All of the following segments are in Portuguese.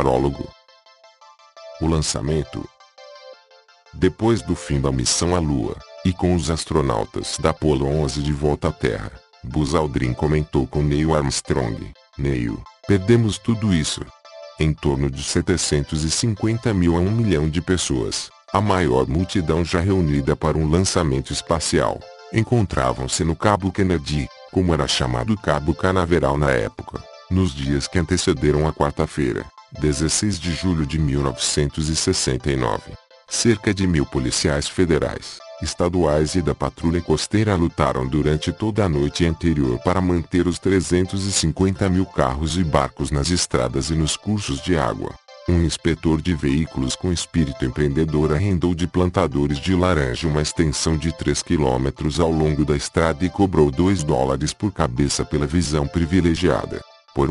Prólogo. O lançamento. Depois do fim da missão à Lua, e com os astronautas da Apollo 11 de volta à Terra, Buzz Aldrin comentou com Neil Armstrong: "Neil, perdemos tudo isso." Em torno de 750 mil a 1 milhão de pessoas, a maior multidão já reunida para um lançamento espacial, encontravam-se no Cabo Kennedy, como era chamado Cabo Canaveral na época, nos dias que antecederam a quarta-feira, 16 de julho de 1969. Cerca de 1.000 policiais federais, estaduais e da patrulha costeira lutaram durante toda a noite anterior para manter os 350 mil carros e barcos nas estradas e nos cursos de água. Um inspetor de veículos com espírito empreendedor arrendou de plantadores de laranja uma extensão de 3 quilômetros ao longo da estrada e cobrou $2 por cabeça pela visão privilegiada. Por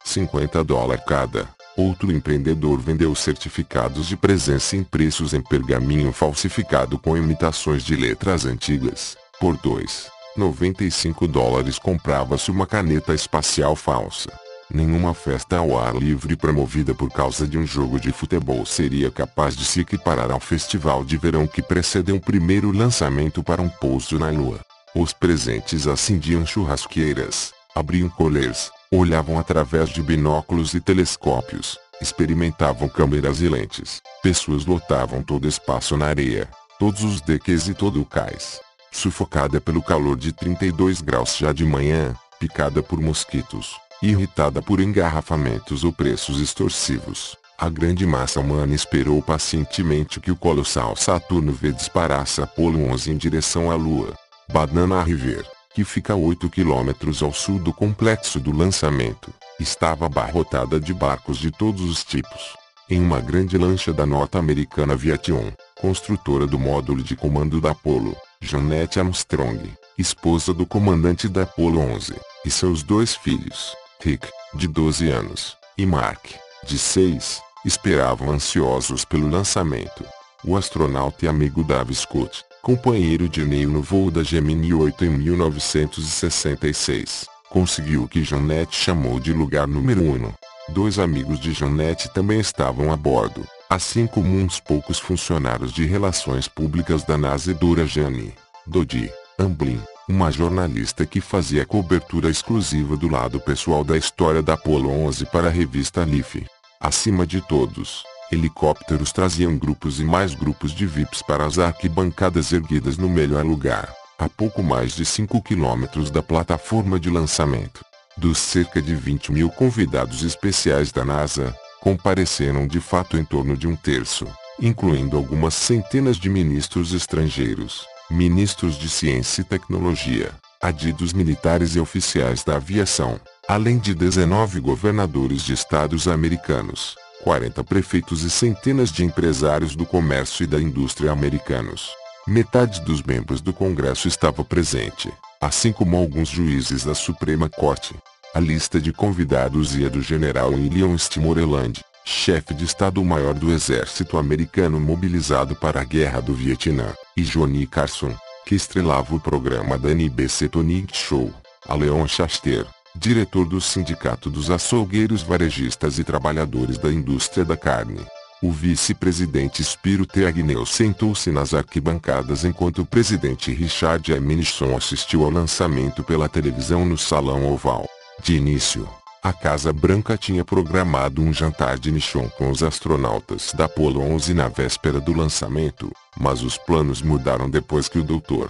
$50 cada. Outro empreendedor vendeu certificados de presença impressos em pergaminho falsificado com imitações de letras antigas. Por $2,95 comprava-se uma caneta espacial falsa. Nenhuma festa ao ar livre promovida por causa de um jogo de futebol seria capaz de se equiparar ao festival de verão que precedeu o primeiro lançamento para um pouso na Lua. Os presentes acendiam churrasqueiras, abriam coolers, olhavam através de binóculos e telescópios, experimentavam câmeras e lentes. Pessoas lotavam todo espaço na areia, todos os deques e todo o cais. Sufocada pelo calor de 32 graus já de manhã, picada por mosquitos, irritada por engarrafamentos ou preços extorsivos, a grande massa humana esperou pacientemente que o colossal Saturno V disparasse Apollo 11 em direção à Lua. Banana River, que fica a 8 quilômetros ao sul do complexo do lançamento, estava abarrotada de barcos de todos os tipos. Em uma grande lancha da norte-americana Aviation, construtora do módulo de comando da Apollo, Jeanette Armstrong, esposa do comandante da Apollo 11, e seus 2 filhos, Rick, de 12 anos, e Mark, de 6, esperavam ansiosos pelo lançamento. O astronauta e amigo Dave Scott, companheiro de Neil no voo da Gemini 8 em 1966, conseguiu o que Jeanette chamou de lugar número 1. 2 amigos de Jeanette também estavam a bordo, assim como uns poucos funcionários de relações públicas da NASA e Dora Jane Dodie Amblin, uma jornalista que fazia cobertura exclusiva do lado pessoal da história da Apollo 11 para a revista Life. Acima de todos, helicópteros traziam grupos e mais grupos de VIPs para as arquibancadas erguidas no melhor lugar, a pouco mais de 5 quilômetros da plataforma de lançamento. Dos cerca de 20 mil convidados especiais da NASA, compareceram de fato em torno de 1/3, incluindo algumas centenas de ministros estrangeiros, ministros de ciência e tecnologia, adidos militares e oficiais da aviação, além de 19 governadores de estados americanos, 40 prefeitos e centenas de empresários do comércio e da indústria americanos. Metade dos membros do Congresso estava presente, assim como alguns juízes da Suprema Corte. A lista de convidados ia do general William Moreland, chefe de Estado-Maior do Exército americano mobilizado para a Guerra do Vietnã, e Johnny Carson, que estrelava o programa da NBC Tonight Show, a Leon Schaster, diretor do Sindicato dos Açougueiros Varejistas e Trabalhadores da Indústria da Carne. O vice-presidente Spiro T. Agnew sentou-se nas arquibancadas enquanto o presidente Richard M. Nixon assistiu ao lançamento pela televisão no Salão Oval. De início, a Casa Branca tinha programado um jantar de Nixon com os astronautas da Apollo 11 na véspera do lançamento, mas os planos mudaram depois que o Dr.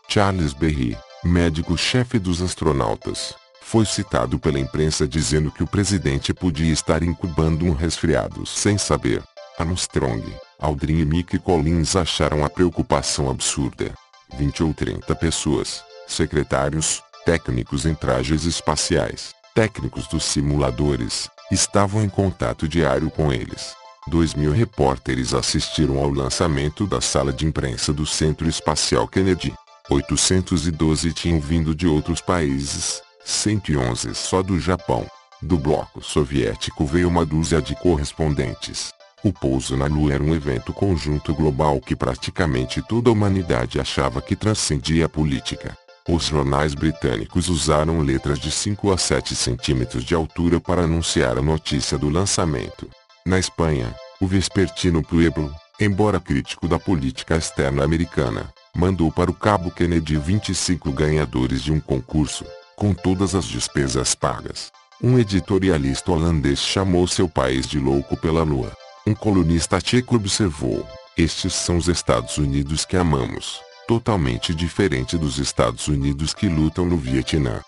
Charles Berry, médico-chefe dos astronautas, foi citado pela imprensa dizendo que o presidente podia estar incubando um resfriado sem saber. Armstrong, Aldrin e Mick Collins acharam a preocupação absurda. 20 ou 30 pessoas, secretários, técnicos em trajes espaciais, técnicos dos simuladores, estavam em contato diário com eles. 2.000 repórteres assistiram ao lançamento da sala de imprensa do Centro Espacial Kennedy. 812 tinham vindo de outros países, 111 só do Japão. Do bloco soviético veio uma dúzia de correspondentes. O pouso na Lua era um evento conjunto global que praticamente toda a humanidade achava que transcendia a política. Os jornais britânicos usaram letras de 5 a 7 centímetros de altura para anunciar a notícia do lançamento. Na Espanha, o vespertino Pueblo, embora crítico da política externa americana, mandou para o Cabo Kennedy 25 ganhadores de um concurso, com todas as despesas pagas. Um editorialista holandês chamou seu país de louco pela lua. Um colunista tcheco observou: estes são os Estados Unidos que amamos, totalmente diferente dos Estados Unidos que lutam no Vietnã.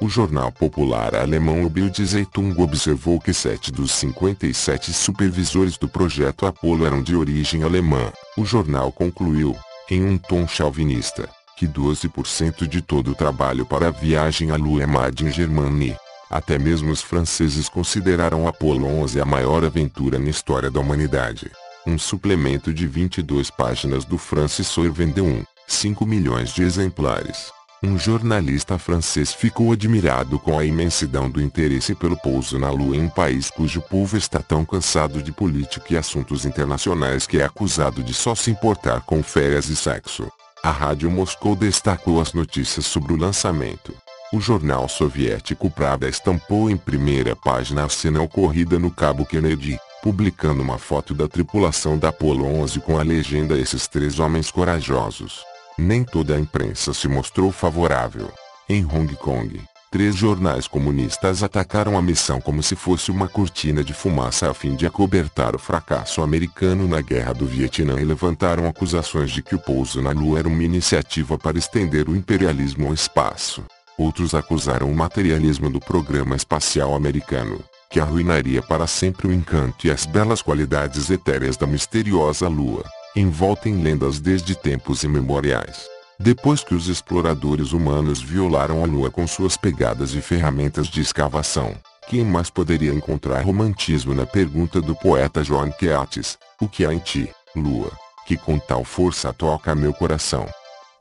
O jornal popular alemão O Bild Zeitung observou que 7 dos 57 supervisores do projeto Apollo eram de origem alemã. O jornal concluiu, em um tom chauvinista, que 12% de todo o trabalho para a viagem à Lua é made in Germany. Até mesmo os franceses consideraram Apollo 11 a maior aventura na história da humanidade. Um suplemento de 22 páginas do France Soir vendeu 5 milhões de exemplares. Um jornalista francês ficou admirado com a imensidão do interesse pelo pouso na Lua em um país cujo povo está tão cansado de política e assuntos internacionais que é acusado de só se importar com férias e sexo. A Rádio Moscou destacou as notícias sobre o lançamento. O jornal soviético Pravda estampou em primeira página a cena ocorrida no Cabo Kennedy, publicando uma foto da tripulação da Apollo 11 com a legenda "Esses 3 homens corajosos". Nem toda a imprensa se mostrou favorável. Em Hong Kong, 3 jornais comunistas atacaram a missão como se fosse uma cortina de fumaça a fim de acobertar o fracasso americano na Guerra do Vietnã e levantaram acusações de que o pouso na Lua era uma iniciativa para estender o imperialismo ao espaço. Outros acusaram o materialismo do programa espacial americano, que arruinaria para sempre o encanto e as belas qualidades etéreas da misteriosa Lua, envolta em lendas desde tempos imemoriais. Depois que os exploradores humanos violaram a Lua com suas pegadas e ferramentas de escavação, quem mais poderia encontrar romantismo na pergunta do poeta John Keats: o que há em ti, Lua, que com tal força toca meu coração?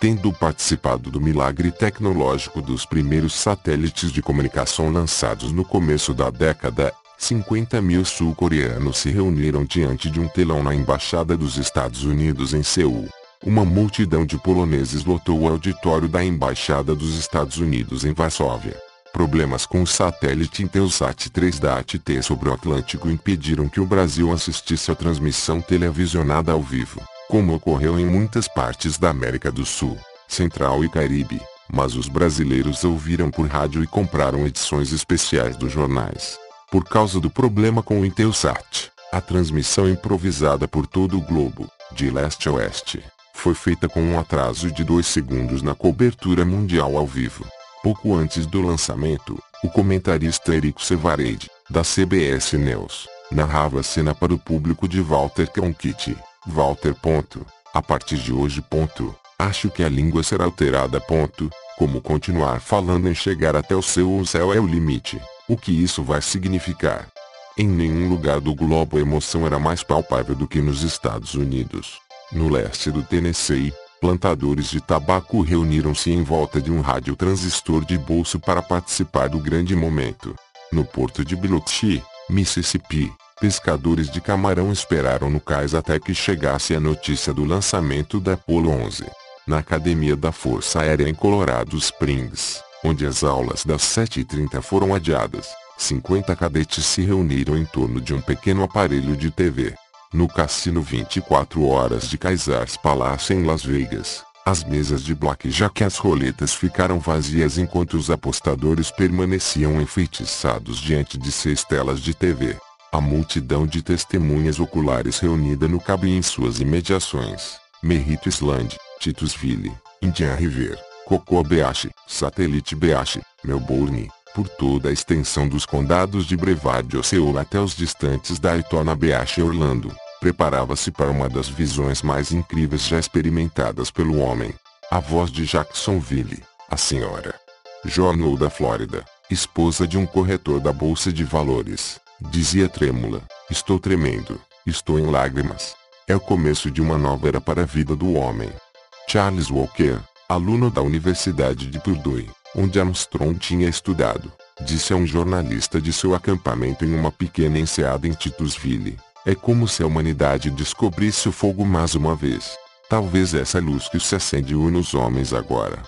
Tendo participado do milagre tecnológico dos primeiros satélites de comunicação lançados no começo da década, 50 mil sul-coreanos se reuniram diante de um telão na Embaixada dos Estados Unidos em Seul. Uma multidão de poloneses lotou o auditório da Embaixada dos Estados Unidos em Varsóvia. Problemas com o satélite Intelsat 3 da AT&T sobre o Atlântico impediram que o Brasil assistisse à transmissão televisionada ao vivo, como ocorreu em muitas partes da América do Sul, Central e Caribe, mas os brasileiros ouviram por rádio e compraram edições especiais dos jornais. Por causa do problema com o Intelsat, a transmissão improvisada por todo o globo, de leste a oeste, foi feita com um atraso de 2 segundos na cobertura mundial ao vivo. Pouco antes do lançamento, o comentarista Eric Sevareid, da CBS News, narrava a cena para o público de Walter Cronkite. Walter. A partir de hoje. Acho que a língua será alterada. Como continuar falando em chegar até o céu é o limite. O que isso vai significar? Em nenhum lugar do globo a emoção era mais palpável do que nos Estados Unidos. No leste do Tennessee, plantadores de tabaco reuniram-se em volta de um radiotransistor de bolso para participar do grande momento. No porto de Biloxi, Mississippi, pescadores de camarão esperaram no cais até que chegasse a notícia do lançamento da Apollo 11. Na Academia da Força Aérea em Colorado Springs, onde as aulas das 7h30 foram adiadas, 50 cadetes se reuniram em torno de um pequeno aparelho de TV. No cassino 24 horas de Caesars Palace em Las Vegas, as mesas de blackjack e as roletas ficaram vazias enquanto os apostadores permaneciam enfeitiçados diante de 6 telas de TV. A multidão de testemunhas oculares reunida no cabo e em suas imediações, Merritt Island, Titusville, Indian River, Cocoa Beach, Satellite Beach, Melbourne, por toda a extensão dos condados de Brevard e Seul até os distantes Daytona Beach e Orlando, preparava-se para uma das visões mais incríveis já experimentadas pelo homem. A voz de Jacksonville, a senhora Jorno da Flórida, esposa de um corretor da Bolsa de Valores, dizia trêmula: estou tremendo, estou em lágrimas. É o começo de uma nova era para a vida do homem. Charles Walker, aluno da Universidade de Purdue, onde Armstrong tinha estudado, disse a um jornalista de seu acampamento em uma pequena enseada em Titusville: é como se a humanidade descobrisse o fogo mais uma vez. Talvez essa luz que se acende une os homens agora.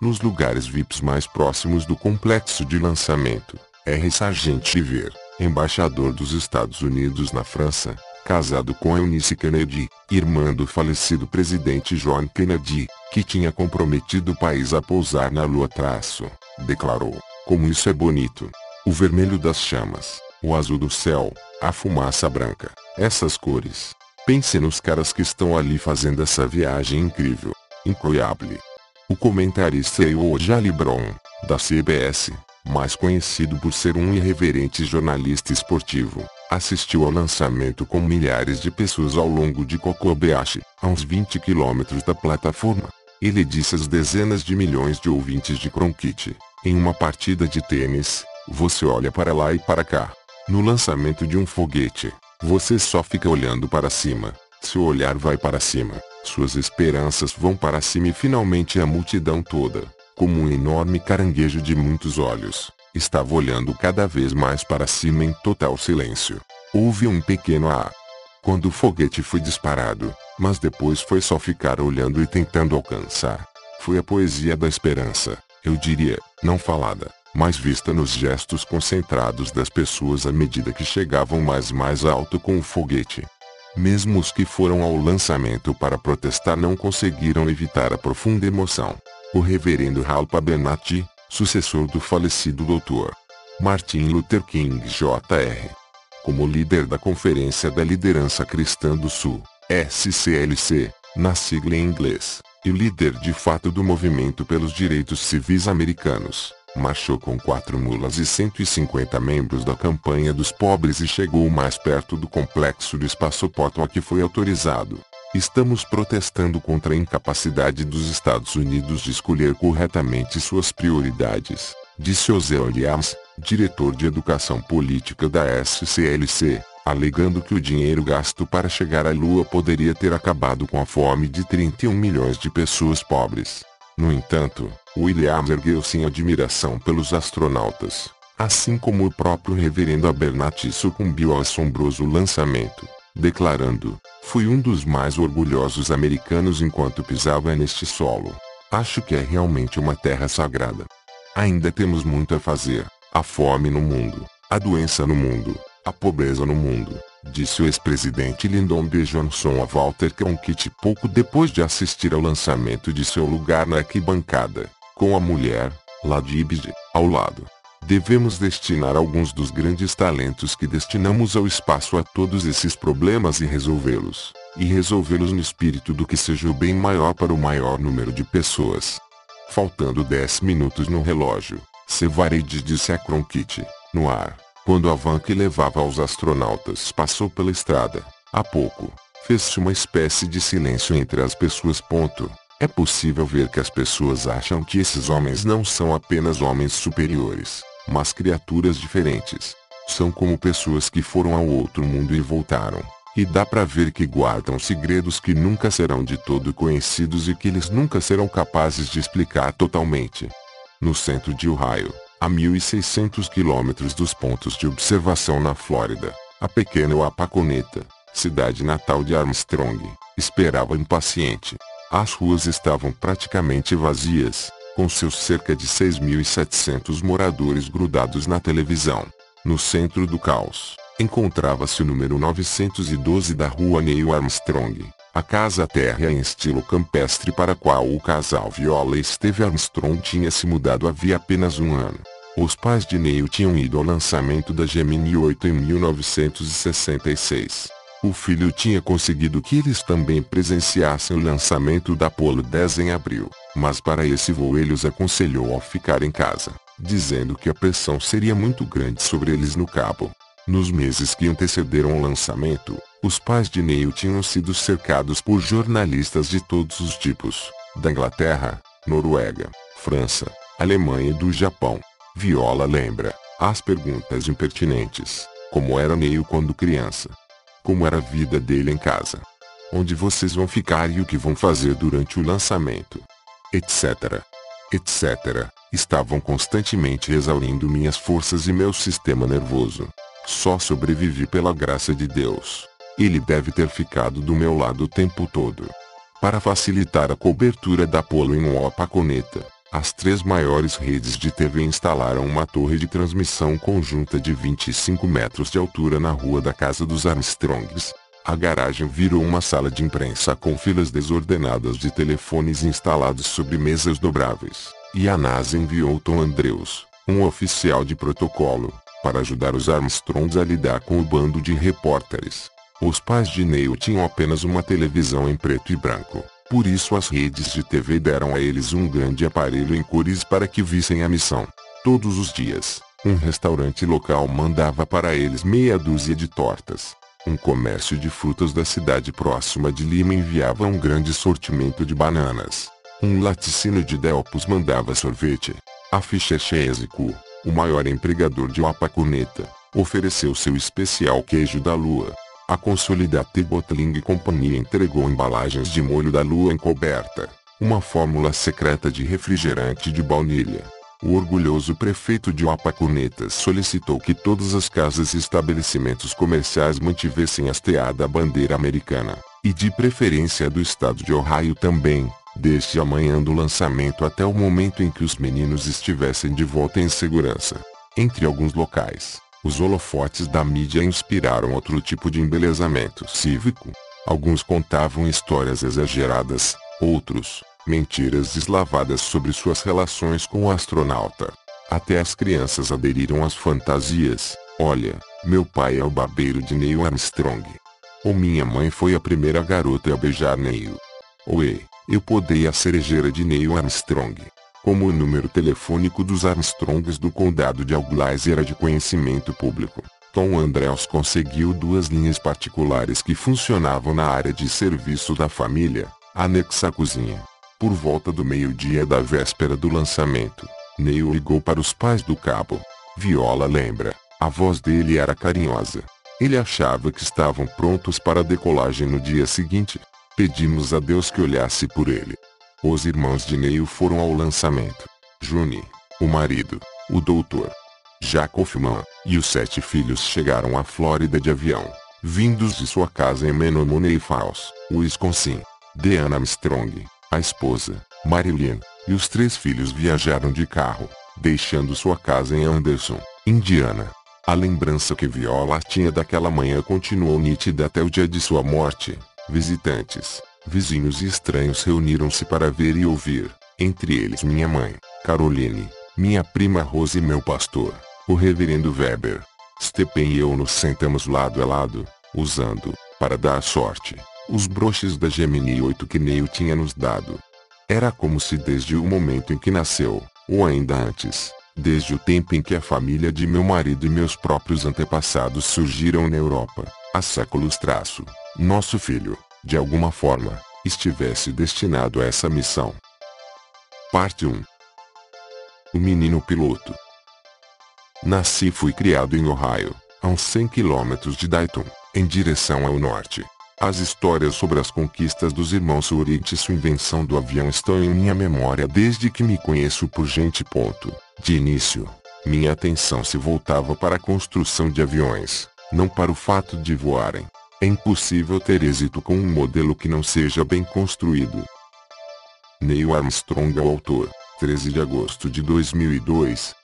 Nos lugares VIPs mais próximos do complexo de lançamento, R. Sargent River, embaixador dos Estados Unidos na França, casado com Eunice Kennedy, irmã do falecido presidente John Kennedy, que tinha comprometido o país a pousar na Lua. Declarou: como isso é bonito! O vermelho das chamas, o azul do céu, a fumaça branca, essas cores. Pense nos caras que estão ali fazendo essa viagem incrível. Incroyable. O comentarista Eugene Lebron, da CBS, mais conhecido por ser um irreverente jornalista esportivo, assistiu ao lançamento com milhares de pessoas ao longo de Kokobayashi, a uns 20 quilômetros da plataforma. Ele disse às dezenas de milhões de ouvintes de Cronkite: em uma partida de tênis, você olha para lá e para cá. No lançamento de um foguete, você só fica olhando para cima. Seu olhar vai para cima, suas esperanças vão para cima e finalmente a multidão toda, como um enorme caranguejo de muitos olhos, estava olhando cada vez mais para cima em total silêncio. Houve um pequeno "ah" quando o foguete foi disparado, mas depois foi só ficar olhando e tentando alcançar. Foi a poesia da esperança, eu diria, não falada, mas vista nos gestos concentrados das pessoas à medida que chegavam mais alto com o foguete. Mesmo os que foram ao lançamento para protestar não conseguiram evitar a profunda emoção. O reverendo Ralph Abernathy, sucessor do falecido Dr. Martin Luther King Jr., como líder da Conferência da Liderança Cristã do Sul, SCLC, na sigla em inglês, e líder de fato do movimento pelos direitos civis americanos, marchou com 4 mulas e 150 membros da campanha dos pobres e chegou mais perto do complexo do espaçoporto a que foi autorizado. Estamos protestando contra a incapacidade dos Estados Unidos de escolher corretamente suas prioridades, disse Ozell Williams, diretor de educação política da SCLC, alegando que o dinheiro gasto para chegar à Lua poderia ter acabado com a fome de 31 milhões de pessoas pobres. No entanto, Williams ergueu-se em admiração pelos astronautas, assim como o próprio reverendo Abernathy sucumbiu ao assombroso lançamento, declarando: fui um dos mais orgulhosos americanos enquanto pisava neste solo. Acho que é realmente uma terra sagrada. Ainda temos muito a fazer. A fome no mundo, a doença no mundo, a pobreza no mundo, disse o ex-presidente Lyndon B. Johnson a Walter Cronkite pouco depois de assistir ao lançamento de seu lugar na arquibancada, com a mulher, Ladibde, ao lado. Devemos destinar alguns dos grandes talentos que destinamos ao espaço a todos esses problemas e resolvê-los no espírito do que seja o bem maior para o maior número de pessoas. Faltando 10 minutos no relógio, Sevareid disse a Cronkite, no ar, quando a van que levava os astronautas passou pela estrada. Há pouco, fez-se uma espécie de silêncio entre as pessoas. É possível ver que as pessoas acham que esses homens não são apenas homens superiores, mas criaturas diferentes. São como pessoas que foram ao outro mundo e voltaram. E dá pra ver que guardam segredos que nunca serão de todo conhecidos e que eles nunca serão capazes de explicar totalmente. No centro de Ohio, a 1.600 quilômetros dos pontos de observação na Flórida, a pequena Wapakoneta, cidade natal de Armstrong, esperava impaciente. As ruas estavam praticamente vazias, com seus cerca de 6.700 moradores grudados na televisão. No centro do caos, encontrava-se o número 912 da rua Neil Armstrong, a casa térrea em estilo campestre para a qual o casal Viola e Steve Armstrong tinha se mudado havia apenas um ano. Os pais de Neil tinham ido ao lançamento da Gemini 8 em 1966. O filho tinha conseguido que eles também presenciassem o lançamento da Apollo 10 em abril, mas para esse voo ele os aconselhou a ficar em casa, dizendo que a pressão seria muito grande sobre eles no cabo. Nos meses que antecederam o lançamento, os pais de Neil tinham sido cercados por jornalistas de todos os tipos, da Inglaterra, Noruega, França, Alemanha e do Japão. Viola lembra, as perguntas impertinentes, como era Neil quando criança? Como era a vida dele em casa? Onde vocês vão ficar e o que vão fazer durante o lançamento? Etc. Etc. Estavam constantemente exaurindo minhas forças e meu sistema nervoso. Só sobrevivi pela graça de Deus. Ele deve ter ficado do meu lado o tempo todo. Para facilitar a cobertura da Apollo em Wapakoneta, As 3 maiores redes de TV instalaram uma torre de transmissão conjunta de 25 metros de altura na rua da casa dos Armstrongs. A garagem virou uma sala de imprensa com filas desordenadas de telefones instalados sobre mesas dobráveis, e a NASA enviou Tom Andrews, um oficial de protocolo, para ajudar os Armstrongs a lidar com o bando de repórteres. Os pais de Neil tinham apenas uma televisão em preto e branco, por isso as redes de TV deram a eles um grande aparelho em cores para que vissem a missão. Todos os dias, um restaurante local mandava para eles meia dúzia de tortas. Um comércio de frutas da cidade próxima de Lima enviava um grande sortimento de bananas. Um laticínio de Delpos mandava sorvete. A Fischer Cheese-Co, o maior empregador de Wapakoneta, ofereceu seu especial queijo da lua. A Consolidate Bottling Company entregou embalagens de molho da lua encoberta, uma fórmula secreta de refrigerante de baunilha. O orgulhoso prefeito de Wapakoneta solicitou que todas as casas e estabelecimentos comerciais mantivessem hasteada a bandeira americana, e de preferência do estado de Ohio também, desde a manhã do lançamento até o momento em que os meninos estivessem de volta em segurança. Entre alguns locais, os holofotes da mídia inspiraram outro tipo de embelezamento cívico. Alguns contavam histórias exageradas, outros, mentiras deslavadas sobre suas relações com o astronauta. Até as crianças aderiram às fantasias. Olha, meu pai é o barbeiro de Neil Armstrong. Ou minha mãe foi a primeira garota a beijar Neil. Ou eu podei a cerejeira de Neil Armstrong. Como o número telefônico dos Armstrongs do condado de Auglaize era de conhecimento público, Tom Andrews conseguiu 2 linhas particulares que funcionavam na área de serviço da família, anexa à cozinha. Por volta do meio-dia da véspera do lançamento, Neil ligou para os pais do cabo. Viola lembra, a voz dele era carinhosa. Ele achava que estavam prontos para a decolagem no dia seguinte. Pedimos a Deus que olhasse por ele. Os irmãos de Neil foram ao lançamento. June, o marido, o Dr. Jack Hoffman, e os 7 filhos chegaram à Flórida de avião, vindos de sua casa em Menomonee Falls, Wisconsin. Deanna Armstrong, a esposa, Marilyn, e os 3 filhos viajaram de carro, deixando sua casa em Anderson, Indiana. A lembrança que Viola tinha daquela manhã continuou nítida até o dia de sua morte. Visitantes, vizinhos e estranhos reuniram-se para ver e ouvir, entre eles minha mãe, Caroline, minha prima Rose e meu pastor, o reverendo Weber. Stephen e eu nos sentamos lado a lado, usando, para dar sorte, os broches da Gemini 8 que Neil tinha nos dado. Era como se desde o momento em que nasceu, ou ainda antes, desde o tempo em que a família de meu marido e meus próprios antepassados surgiram na Europa, há séculos nosso filho, de alguma forma, estivesse destinado a essa missão. Parte 1. O menino piloto. Nasci e fui criado em Ohio, a uns 100 quilômetros de Dayton, em direção ao norte. As histórias sobre as conquistas dos irmãos Wright e sua invenção do avião estão em minha memória desde que me conheço por gente. De início, minha atenção se voltava para a construção de aviões, não para o fato de voarem. É impossível ter êxito com um modelo que não seja bem construído. Neil Armstrong é o autor, 13 de agosto de 2002,